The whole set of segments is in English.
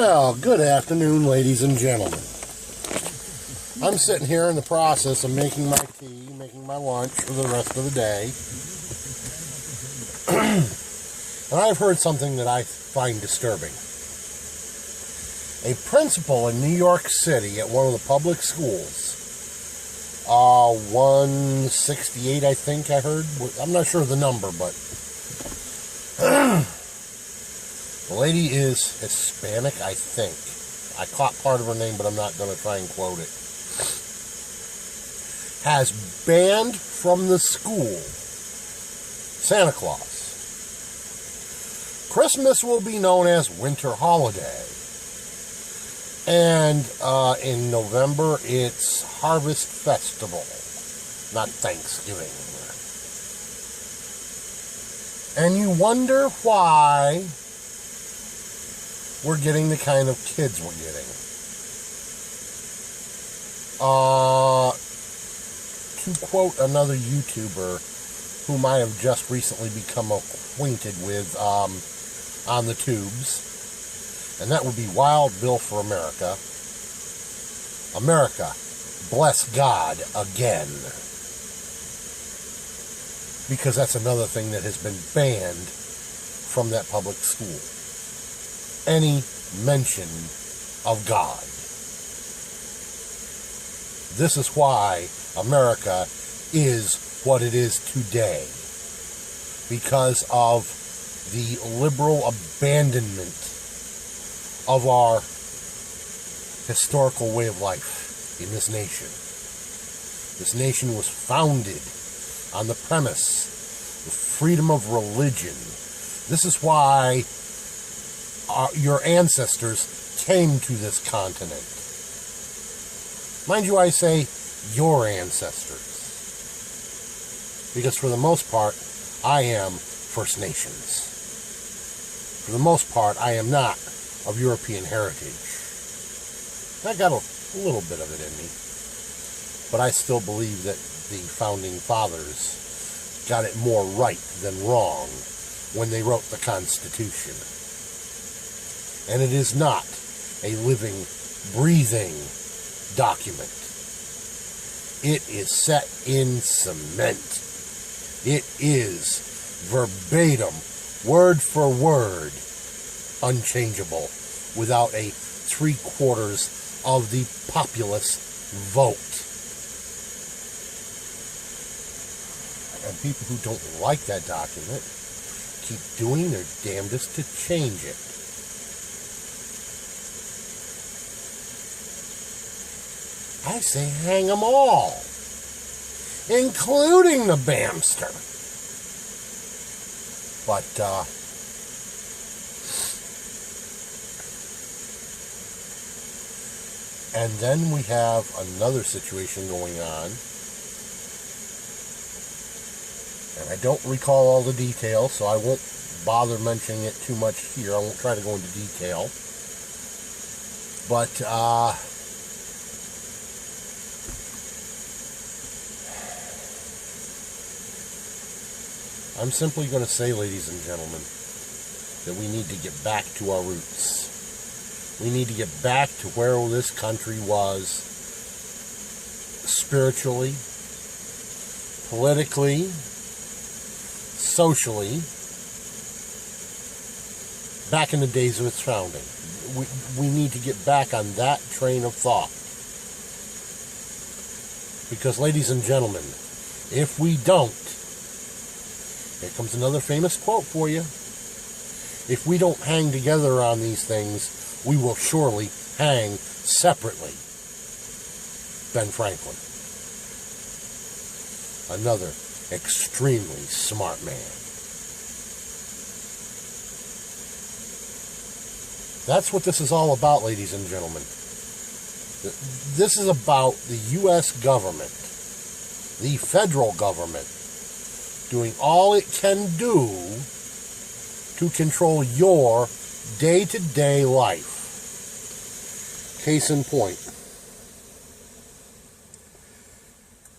Well, good afternoon, ladies and gentlemen. I'm sitting here in the process of making my tea, making my lunch for the rest of the day. And I've heard something that I find disturbing. A principal in New York City at one of the public schools, 168, I think I heard. I'm not sure of the number, but the lady is Hispanic, I think. I caught part of her name, but I'm not going to try and quote it. Has banned from the school Santa Claus. Christmas will be known as winter holiday. And in November, it's Harvest Festival, not Thanksgiving. And you wonder why we're getting the kind of kids we're getting. To quote another YouTuber whom I have just recently become acquainted with on the tubes, and that would be Wild Bill for America. America, bless God again. Because that's another thing that has been banned from that public school. Any mention of God. This is why America is what it is today. Because of the liberal abandonment of our historical way of life in this nation. This nation was founded on the premise of freedom of religion. This is why your ancestors came to this continent. Mind you, I say your ancestors. Because for the most part, I am First Nations. For the most part, I am not of European heritage. I got a little bit of it in me. But I still believe that the Founding Fathers got it more right than wrong when they wrote the Constitution. And it is not a living, breathing document. It is set in cement. It is verbatim, word for word, unchangeable, without a 3/4 of the populace vote. And people who don't like that document keep doing their damnedest to change it. I say hang them all, including the Bamster. But, and then we have another situation going on, and I don't recall all the details, so I won't bother mentioning it too much here. I won't try to go into detail. But, I'm simply going to say, ladies and gentlemen, that we need to get back to our roots. We need to get back to where this country was spiritually, politically, socially, back in the days of its founding. We need to get back on that train of thought. Because, ladies and gentlemen, if we don't, here comes another famous quote for you. If we don't hang together on these things, we will surely hang separately. Ben Franklin. Another extremely smart man. That's what this is all about, ladies and gentlemen. This is about the U.S. government, the federal government, doing all it can do to control your day-to-day life. Case in point,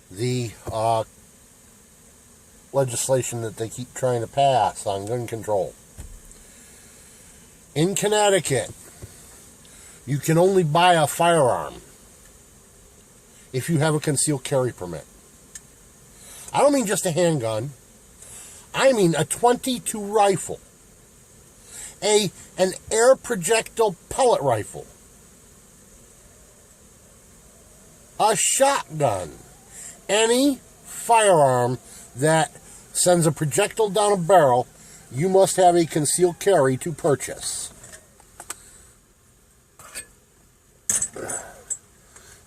the legislation that they keep trying to pass on gun control. In Connecticut, You can only buy a firearm if you have a concealed carry permit. I don't mean just a handgun. I mean a .22 rifle. An air projectile pellet rifle. A shotgun. Any firearm that sends a projectile down a barrel, you must have a concealed carry to purchase.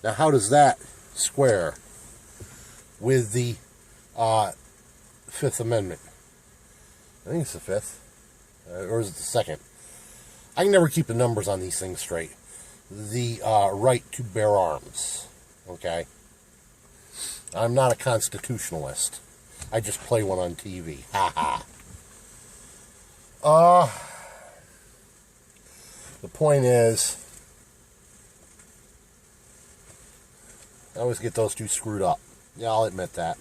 Now, how does that square with the Fifth Amendment? I think it's the Fifth. Or is it the Second? I can never keep the numbers on these things straight. The right to bear arms. Okay? I'm not a constitutionalist. I just play one on TV. Ha ha. The point is, I always get those two screwed up. Yeah, I'll admit that.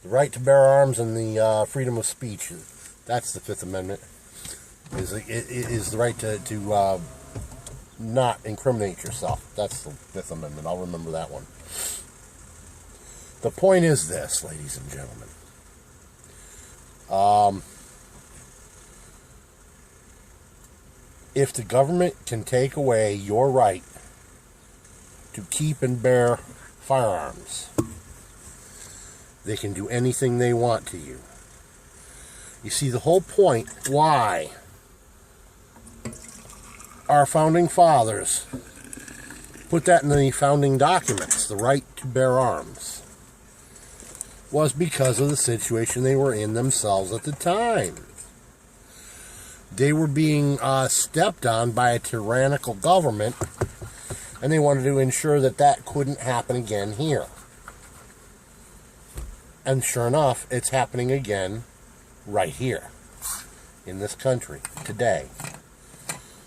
The right to bear arms and the freedom of speech, that's the Fifth Amendment. Is the right to not incriminate yourself. That's the Fifth Amendment. I'll remember that one. The point is this, ladies and gentlemen. If the government can take away your right to keep and bear firearms, they can do anything they want to you. You see, the whole point why our founding fathers put that in the founding documents, the right to bear arms, was because of the situation they were in themselves at the time. They were being stepped on by a tyrannical government, and they wanted to ensure that that couldn't happen again here. And sure enough, it's happening again right here in this country today,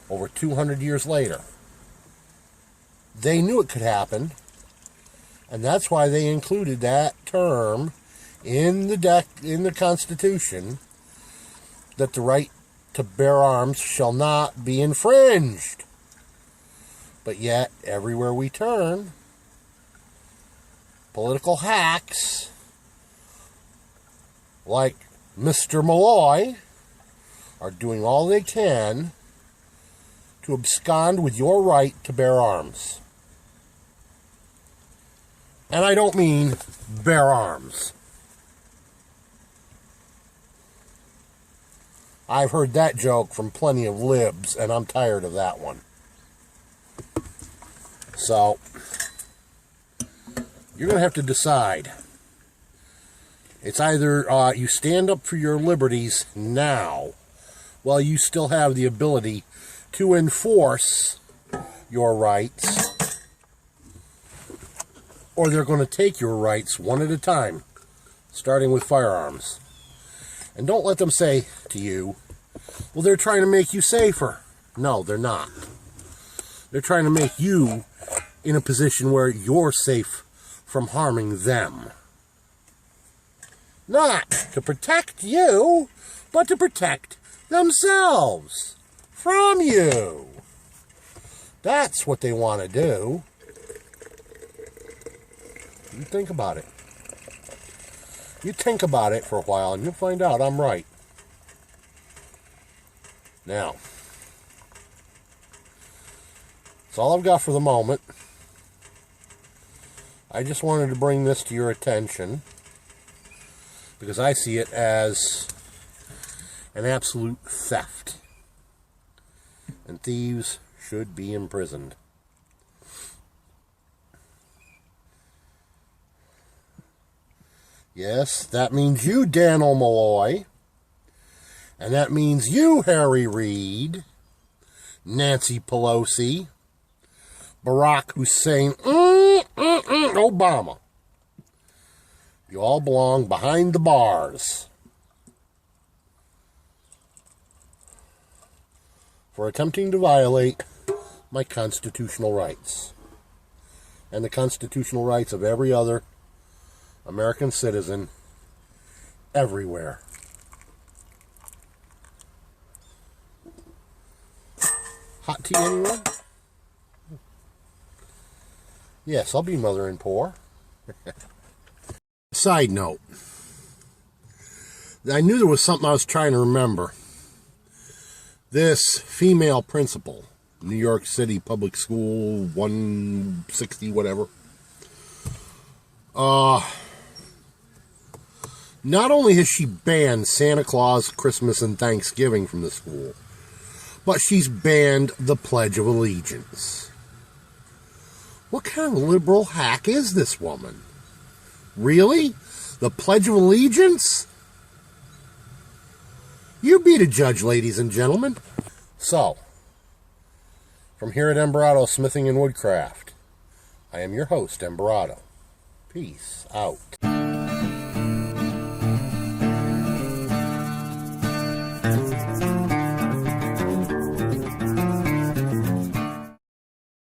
over 200 years later. They knew it could happen, and that's why they included that term in the Constitution, that the right to bear arms shall not be infringed. But yet, everywhere we turn, political hacks like Mr. Malloy are doing all they can to abscond with your right to bear arms. And I don't mean bear arms. I've heard that joke from plenty of libs, and I'm tired of that one. So, you're going to have to decide. It's either you stand up for your liberties now, while you still have the ability to enforce your rights, or they're going to take your rights one at a time, starting with firearms. And don't let them say to you, well, they're trying to make you safer. No, they're not. They're trying to make you in a position where you're safe from harming them. Not to protect you, but to protect themselves from you. That's what they want to do. You think about it. You think about it for a while and you'll find out I'm right. Now, that's all I've got for the moment. I just wanted to bring this to your attention because I see it as an absolute theft. And thieves should be imprisoned. Yes, that means you, Dan O'Malloy. And that means you, Harry Reid, Nancy Pelosi, Barack Hussein, Obama. You all belong behind the bars for attempting to violate my constitutional rights and the constitutional rights of every other American citizen everywhere. Hot tea, anyone? Yes, I'll be mother and poor. Side note. I knew there was something I was trying to remember. This female principal, New York City Public School 160, whatever. Not only has she banned Santa Claus, Christmas, and Thanksgiving from the school, but she's banned the Pledge of Allegiance. What kind of liberal hack is this woman? Really? The Pledge of Allegiance? You be the judge, ladies and gentlemen. So, from here at Embarado Smithing and Woodcraft, I am your host, Embarado. Peace out.